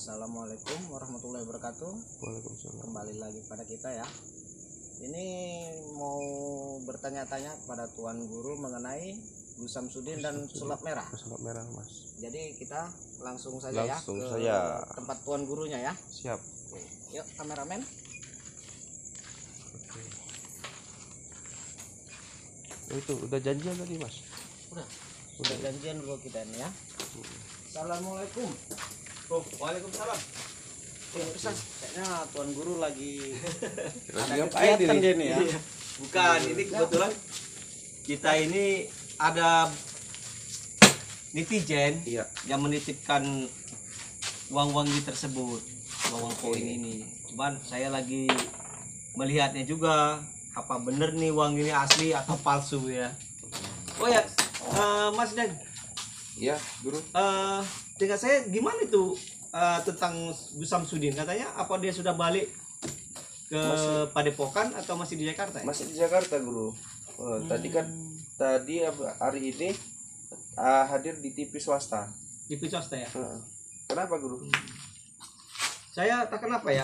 Assalamualaikum warahmatullahi wabarakatuh. Waalaikumsalam. Kembali lagi pada kita ya. Ini mau bertanya-tanya kepada Tuan Guru mengenai Gus Samsudin dan sulap merah. Sulap merah, Mas. Jadi kita langsung saja Langsung ke saja. tempat Tuan Gurunya ya. Siap. Oke. Yuk kameramen. Oke. Oh, itu udah janjian tadi, Mas? Udah janjian dulu kita ini ya. Assalamualaikum. Oh, waalaikumsalam. Ustaz, kayaknya Tuan Guru lagi Lagi ada ngapain kegiatan ini? dia nih ya. Bukan, ini kebetulan kita ini ada netizen Iya. yang menitipkan uang-uang ini tersebut, uang koin ini. Cuman saya lagi melihatnya juga apa bener nih uang ini asli atau palsu ya. Oh ya, Mas Dan, Iya, Guru. dengan saya gimana itu tentang Gus Samsudin? Katanya apa dia sudah balik ke Padepokan atau masih di Jakarta ya? Masih di Jakarta, Guru. Tadi hari ini hadir di TV swasta. Di swasta ya? Kenapa, Guru? Saya tak kenapa ya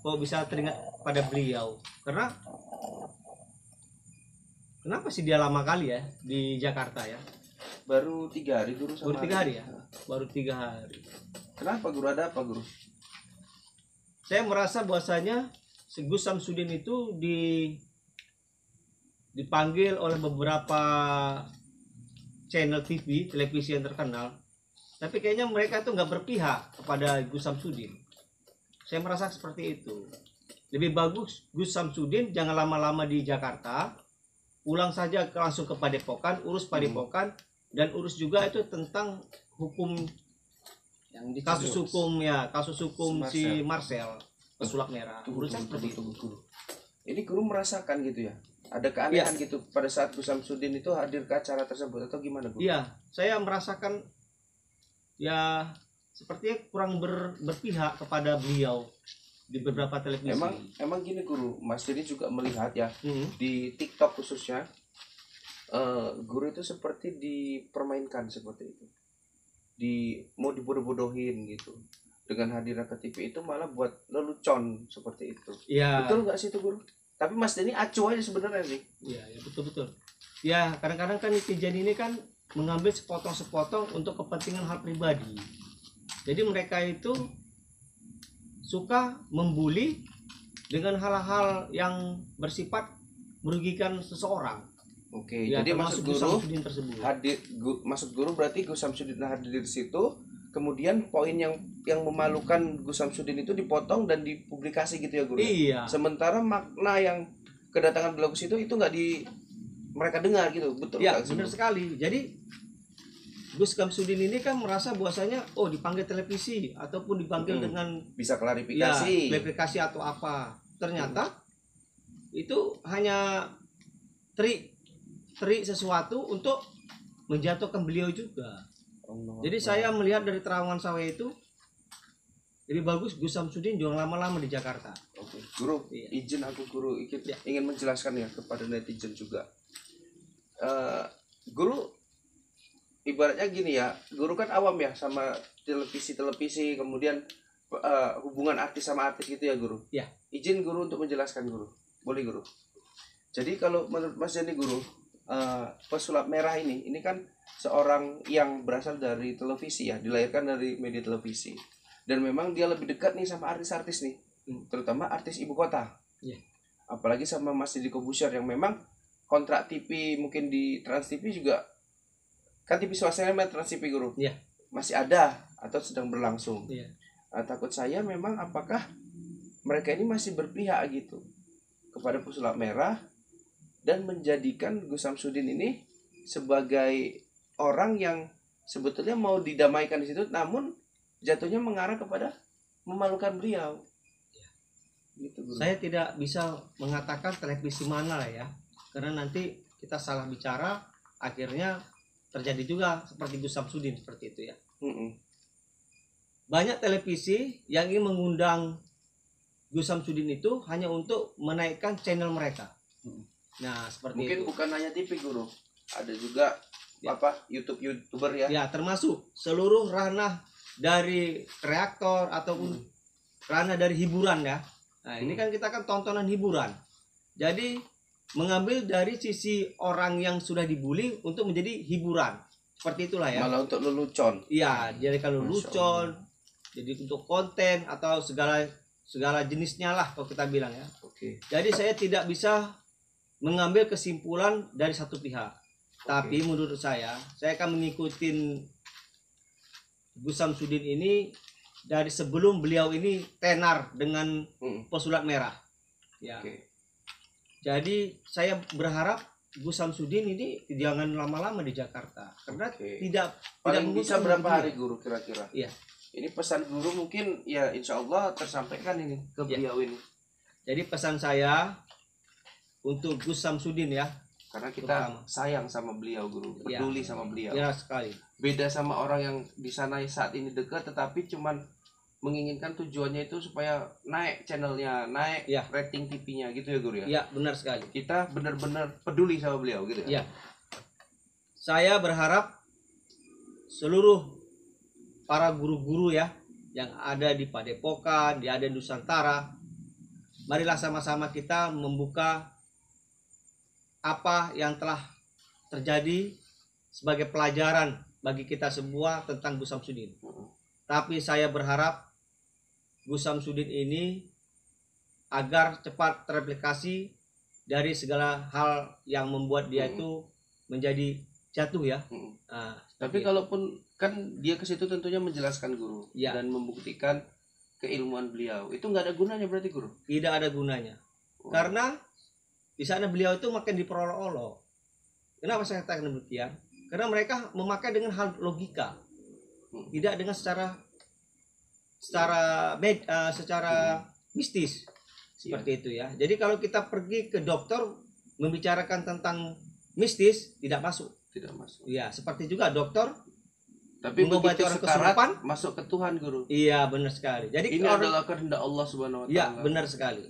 kok bisa teringat pada beliau, karena kenapa sih dia lama kali ya di Jakarta ya? Baru 3 hari, Guru. Baru 3 hari ya? Baru 3 hari. Kenapa, Guru? Ada apa, Guru? Saya merasa bahwasanya si Gus Samsudin itu dipanggil oleh beberapa channel TV, televisi yang terkenal, tapi kayaknya mereka tuh nggak berpihak kepada Gus Samsudin. Saya merasa seperti itu. Lebih bagus Gus Samsudin jangan lama-lama di Jakarta, pulang saja langsung ke Padepokan, urus Padepokan, dan urus juga itu tentang hukum, Yang kasus hukum ya, kasus hukum si Marcel pesulap merah. Tunggu, Menurut saya seperti itu. Guru. Ini Guru merasakan gitu ya? Ada keanehan gitu pada saat Gus Samsudin itu hadir ke acara tersebut atau gimana, Guru? Iya, saya merasakan ya sepertinya kurang berpihak kepada beliau di beberapa televisi. Emang gini, Guru, Mas Dedi juga melihat ya Hmm. di TikTok khususnya, Guru itu seperti dipermainkan seperti itu, mau dibodoh-bodohin gitu. Dengan hadirnya ke TV itu malah buat lelucon seperti itu. Iya. Betul nggak sih itu, Guru? Tapi Mas Dedi acuh aja sebenarnya sih. Iya, ya, betul. Ya, kadang-kadang kan netizen ini kan mengambil sepotong-sepotong untuk kepentingan hal pribadi. Jadi mereka itu suka membuli dengan hal-hal yang bersifat merugikan seseorang. Oke, Ya, jadi termasuk maksud Gus Guru Samsudin tersebut. maksud Guru berarti Gus Samsudin hadir di situ, kemudian poin yang memalukan Gus Samsudin itu dipotong dan dipublikasi gitu ya, Guru? Iya. Sementara makna yang kedatangan beliau ke situ itu nggak mereka dengar gitu, betul? Ya, nggak sih, benar Guru? sekali. Jadi Gus Samsudin ini kan merasa bahwasanya dipanggil televisi ataupun dipanggil dengan Bisa ya klarifikasi. klarifikasi atau apa. Ternyata itu hanya trik sesuatu untuk menjatuhkan beliau juga. Jadi saya melihat dari terawangan saya itu lebih bagus Gus Samsudin jangan lama-lama di Jakarta. Oke, Guru, Iya. izin aku, Guru ingin menjelaskan ya kepada netizen juga. Guru ibaratnya gini ya, Guru kan awam ya sama televisi, kemudian hubungan artis sama artis gitu ya, Guru. Ya. Izin Guru untuk menjelaskan, Guru. Boleh, Guru? Jadi kalau menurut Mas Jani, Guru, pesulap merah ini kan seorang yang berasal dari televisi ya, dilahirkan dari media televisi. Dan memang dia lebih dekat nih sama artis-artis nih, terutama artis ibu kota. Iya. Apalagi sama Mas Deddy Corbuzier yang memang kontrak TV mungkin di Trans TV juga, kan TV swasta Trans TV, Guru. Iya. Masih ada atau sedang berlangsung. Iya. Takut saya memang apakah mereka ini masih berpihak gitu kepada pesulap merah dan menjadikan Gus Samsudin ini sebagai orang yang sebetulnya mau didamaikan di situ, namun jatuhnya mengarah kepada memalukan beliau. Gitu, Guru. Saya tidak bisa mengatakan televisi mana lah ya, karena nanti kita salah bicara, akhirnya terjadi juga seperti Gus Samsudin seperti itu ya. Banyak televisi yang ingin mengundang Gus Samsudin itu hanya untuk menaikkan channel mereka. Nah, seperti Mungkin itu. bukan hanya TV, Guru. Ada juga Ya. YouTuber ya. Ya, termasuk seluruh ranah dari reaktor ataupun karena dari hiburan ya. Nah, ini kan kita kan tontonan hiburan. Jadi mengambil dari sisi orang yang sudah dibully untuk menjadi hiburan. Seperti itulah ya. Malah untuk lelucon. Iya, jadi kalau Masya lelucon, jadi untuk konten atau segala jenisnya lah kalau kita bilang ya. Oke. Jadi saya tidak bisa mengambil kesimpulan dari satu pihak. Tapi menurut saya akan mengikuti Gus Samsudin ini dari sebelum beliau ini tenar dengan pesulap merah. Ya. Oke. Jadi saya berharap Gus Samsudin ini jangan lama-lama di Jakarta karena tidak Paling bisa menguntungkan berapa bagi hari dia. guru kira-kira? Iya. Ini pesan guru mungkin ya insya Allah tersampaikan ini ke Iya. beliau ini. Jadi pesan saya untuk Gus Samsudin ya. Karena kita Terutama. sayang sama beliau guru, Iya. peduli sama beliau. Ya sekali. Beda sama orang yang di sana saat ini dekat tetapi cuman menginginkan tujuannya itu supaya naik channelnya, naik Iya. rating TV-nya gitu ya guru ya. Ya benar sekali. Kita benar-benar peduli sama beliau gitu ya. Ya. Saya berharap seluruh para guru-guru ya yang ada di Padepokan, di ada di Nusantara, marilah sama-sama kita membuka apa yang telah terjadi sebagai pelajaran bagi kita semua tentang Gus Samsudin. Tapi saya berharap Gus Samsudin ini agar cepat terreplikasi dari segala hal yang membuat dia itu menjadi jatuh ya. Nah, Tapi seperti kalaupun kan dia ke situ tentunya menjelaskan guru Ya. dan membuktikan keilmuan beliau. Itu nggak ada gunanya berarti guru. tidak ada gunanya. Karena di sana beliau itu makin diperolok-olok. Kenapa saya katakan demikian? Karena mereka memakai dengan hal logika, tidak dengan secara mistis seperti itu ya. Jadi kalau kita pergi ke dokter membicarakan tentang mistis tidak masuk. Tidak masuk. Ya, seperti juga dokter. Tapi Mengobati begitu orang sekarat kesurupan, masuk ke Tuhan guru. Iya benar sekali. Jadi Ini orang, adalah kehendak Allah Subhanahu wa taala. ya benar sekali.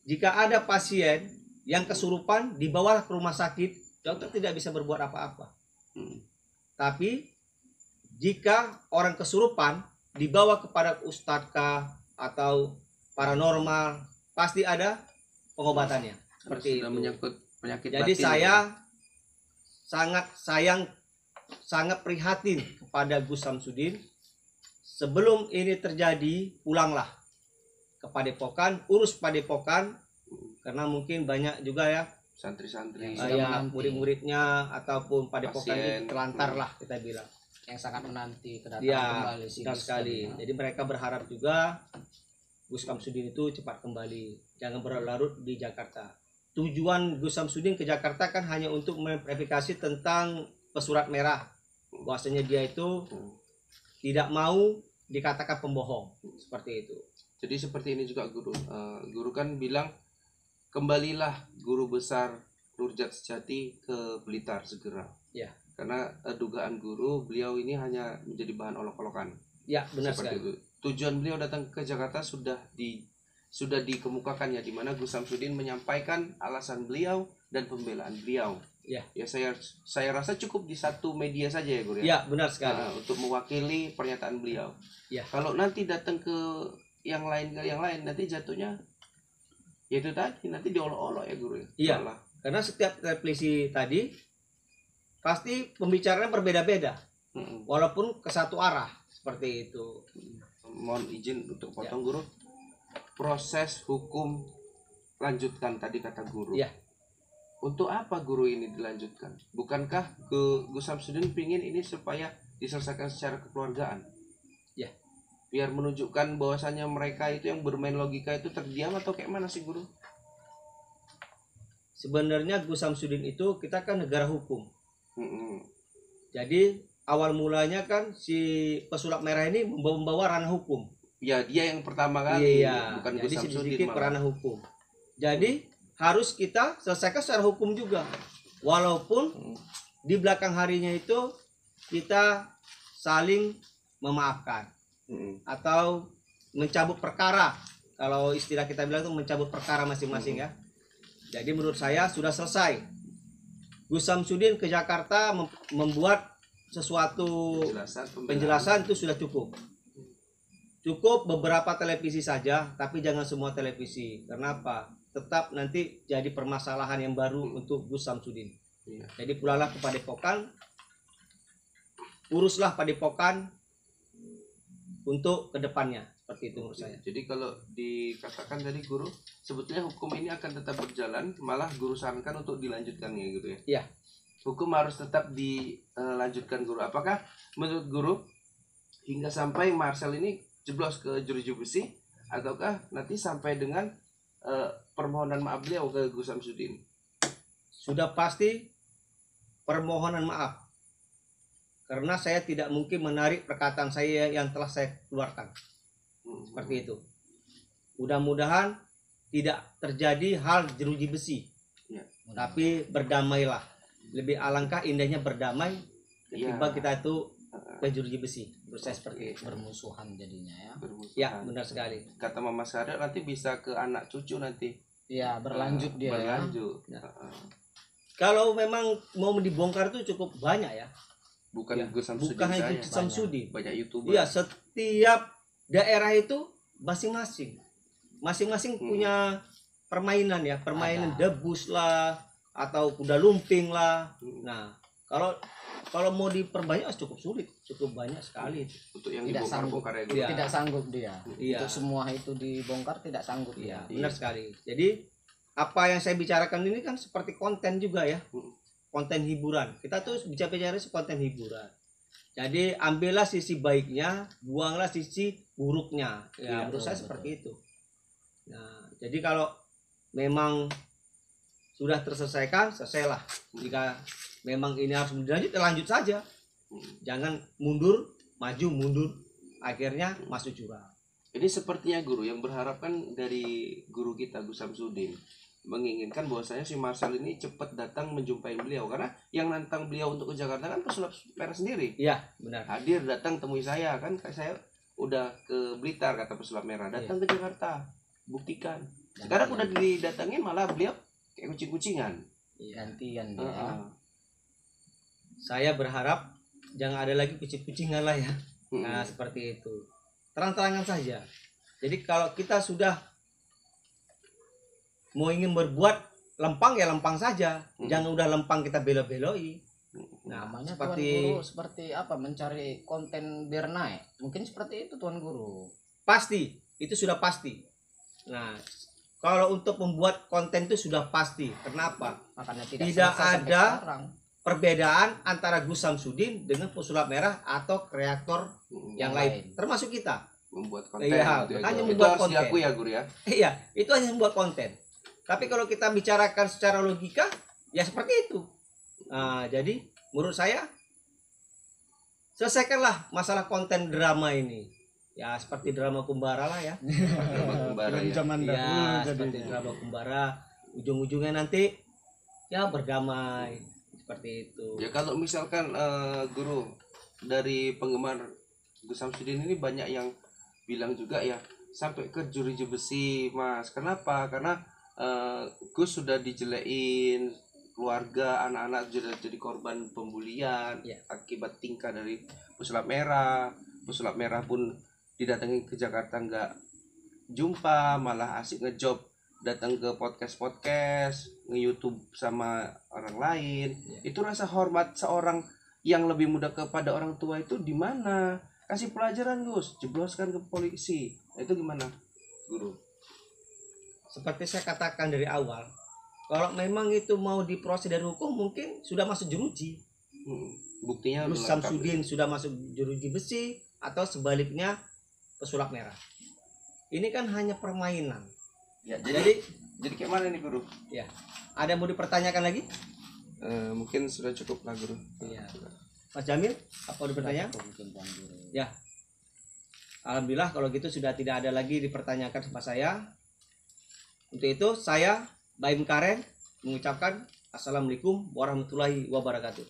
Jika ada pasien yang kesurupan dibawa ke rumah sakit, dokter tidak bisa berbuat apa-apa. Tapi jika orang kesurupan dibawa kepada ustadzkah atau paranormal, pasti ada pengobatannya. Seperti Sudah itu. menyangkut penyakit Jadi batin. saya sangat prihatin kepada Gus Samsudin. Sebelum ini terjadi, pulanglah ke Padepokan, urus Padepokan, karena mungkin banyak juga ya santri-santri ya murid-muridnya ataupun Padepokan Pasien. ini terlantar lah kita bilang. yang sangat menanti kedatangan Ya, kembali si benar Gus sekali. tadi. Jadi mereka berharap juga Gus Samsudin itu cepat kembali, jangan berlarut di Jakarta. Tujuan Gus Samsudin ke Jakarta kan hanya untuk memverifikasi tentang pesurat merah, bahwasanya dia itu tidak mau dikatakan pembohong, seperti itu. Jadi seperti ini juga guru. Guru kan bilang kembalilah guru besar Nurjat Sejati ke Blitar segera. Ya. Karena dugaan guru beliau ini hanya menjadi bahan olok-olokan. Ya, benar Seperti sekali. itu. Tujuan beliau datang ke Jakarta sudah dikemukakan ya, di mana Gus Samsudin menyampaikan alasan beliau dan pembelaan beliau. Ya. Ya saya rasa cukup di satu media saja ya guru ya. Ya, benar sekali. Untuk mewakili pernyataan beliau. Ya. Kalau nanti datang ke yang lain nanti jatuhnya ya itu tadi nanti diolok-olok ya guru ya. Iya. Malah. Karena setiap replikasi tadi pasti pembicaraannya berbeda-beda, walaupun ke satu arah, seperti itu. Mohon izin untuk Ya. potong guru. Proses hukum lanjutkan tadi kata guru. Ya. Untuk apa guru ini dilanjutkan? Bukankah Gus Samsudin pingin ini supaya diselesaikan secara kekeluargaan? Ya. Biar menunjukkan bahwasannya mereka itu yang bermain logika itu terdiam atau kayak mana sih guru? Sebenarnya Gus Samsudin itu kita kan negara hukum. Mm-mm. Jadi awal mulanya kan si pesulap merah ini membawa ranah hukum. Ya dia yang pertama kali, Iya, bukan Gus jadi Samsudin sedikit malah. ranah hukum. Jadi harus kita selesaikan secara hukum juga. Walaupun di belakang harinya itu kita saling memaafkan atau mencabut perkara. Kalau istilah kita bilang itu mencabut perkara masing-masing ya. Jadi menurut saya sudah selesai. Gus Samsudin ke Jakarta membuat sesuatu Penjelasan, penjelasan itu sudah cukup. Cukup beberapa televisi saja, tapi jangan semua televisi. Kenapa? Tetap nanti jadi permasalahan yang baru untuk Gus Samsudin. Iya. Jadi pulanglah ke Padepokan, uruslah Padepokan untuk kedepannya. Seperti itu menurut saya. Jadi kalau dikatakan tadi guru, sebetulnya hukum ini akan tetap berjalan, malah guru sarankan untuk dilanjutkan ya guru ya. Iya. Hukum harus tetap dilanjutkan guru. Apakah menurut guru hingga sampai Marcel ini jeblos ke jeruji besi, ataukah nanti sampai dengan permohonan maaf beliau ke Gus Samsudin? Sudah pasti permohonan maaf. Karena saya tidak mungkin menarik perkataan saya yang telah saya keluarkan. Seperti itu. Mudah-mudahan tidak terjadi hal jeruji besi. Ya. Tapi berdamailah. Lebih alangkah indahnya berdamai ketimbang kita itu ke jeruji besi. Menurut saya seperti itu. Bermusuhan jadinya ya. Ya, benar sekali. Kata Mama Sarah nanti bisa ke anak cucu nanti. Iya, berlanjut dia ya. Berlanjut. Ya. Kalau memang mau dibongkar itu cukup banyak ya. Bukan Ya, Gus Samsudin bukan hanya saya. Gus Samsudin. Banyak YouTuber. Iya, setiap daerah itu masing-masing punya permainan ya, permainan Ada. debus lah atau kuda lumping lah. Hmm. Nah, kalau mau diperbanyak cukup sulit, cukup banyak sekali. Untuk yang Tidak sanggup. dibongkar-bongkar ya guru. Iya. Tidak sanggup dia. Iya. Untuk semua itu dibongkar tidak sanggup Iya, dia. benar sekali. Jadi apa yang saya bicarakan ini kan seperti konten juga ya, Hmm. konten hiburan. Kita tuh bicara konten hiburan. Jadi ambillah sisi baiknya, buanglah sisi buruknya. Ya, Iya, menurut saya betul, seperti itu. Nah, jadi kalau memang sudah terselesaikan, selesailah. Jika memang ini harus dilanjut, ya lanjut saja. Jangan mundur, maju, mundur. Akhirnya masuk jurang. Ini sepertinya guru yang berharapkan dari guru kita Gus Samsudin menginginkan bahwasanya si Marcel ini cepat datang menjumpai beliau, karena yang nantang beliau untuk ke Jakarta kan pesulap merah sendiri. Iya, benar. Hadir, datang temui saya, kan saya udah ke Blitar kata pesulap merah, datang ke Jakarta, buktikan. Sekarang udah didatangin malah beliau kayak kucing-kucingan. Gantian dia. Heeh. Saya berharap jangan ada lagi kucing-kucingan lah ya. Hmm. Nah, seperti itu. Terang-terangan saja. Jadi kalau kita sudah mau ingin berbuat lempang ya lempang saja. Jangan udah lempang kita belo-beloi. Nah, Namanya seperti Tuan Guru seperti apa? Mencari konten biar naik. Mungkin seperti itu Tuan Guru. pasti, itu sudah pasti. Nah, kalau untuk membuat konten itu sudah pasti. Kenapa? Makanya tidak Tidak selesai sampai ada sekarang. Perbedaan antara Gus Samsudin dengan pesulap merah atau kreator yang lain, termasuk kita. Membuat konten. Iya, gitu ya, hanya Guru. Itu membuat harus konten. diakui ya guru ya. Iya, itu hanya membuat konten. Tapi kalau kita bicarakan secara logika, ya seperti itu. Nah, jadi menurut saya selesaikanlah masalah konten drama ini. Ya seperti drama Kumbara lah ya. Kembara ya. Zaman Iya, dahulu seperti jadinya. drama Kumbara. Ujung-ujungnya nanti ya berdamai seperti itu. Ya kalau misalkan guru dari penggemar Gus Samsudin ini banyak yang bilang juga ya sampai ke jeruji besi Mas. Kenapa? Karena Gus sudah dijelekin, keluarga, anak-anak sudah jadi korban pembulian Ya. akibat tingkah dari pesulap merah. Pesulap merah pun didatangi ke Jakarta nggak jumpa, malah asik ngejob datang ke podcast nge-YouTube sama orang lain. Ya. Itu rasa hormat seorang yang lebih muda kepada orang tua itu di mana? Kasih pelajaran Gus, jebloskan ke polisi. Itu gimana guru? Seperti saya katakan dari awal, kalau memang itu mau diproses dari hukum mungkin sudah masuk jeruji. Buktinya Gus lengkap. Samsudin sudah masuk jeruji besi atau sebaliknya pesulap merah. Ini kan hanya permainan. Ya, Jadi jadi kayak mana nih guru? ada yang mau dipertanyakan lagi? Mungkin sudah cukup lah guru. Iya. Mas Jamil, apa mau dipertanyakan? Mungkin Tuan Guru. Alhamdulillah kalau gitu sudah tidak ada lagi dipertanyakan sama saya. Untuk itu saya Baim Karen mengucapkan Assalamualaikum warahmatullahi wabarakatuh.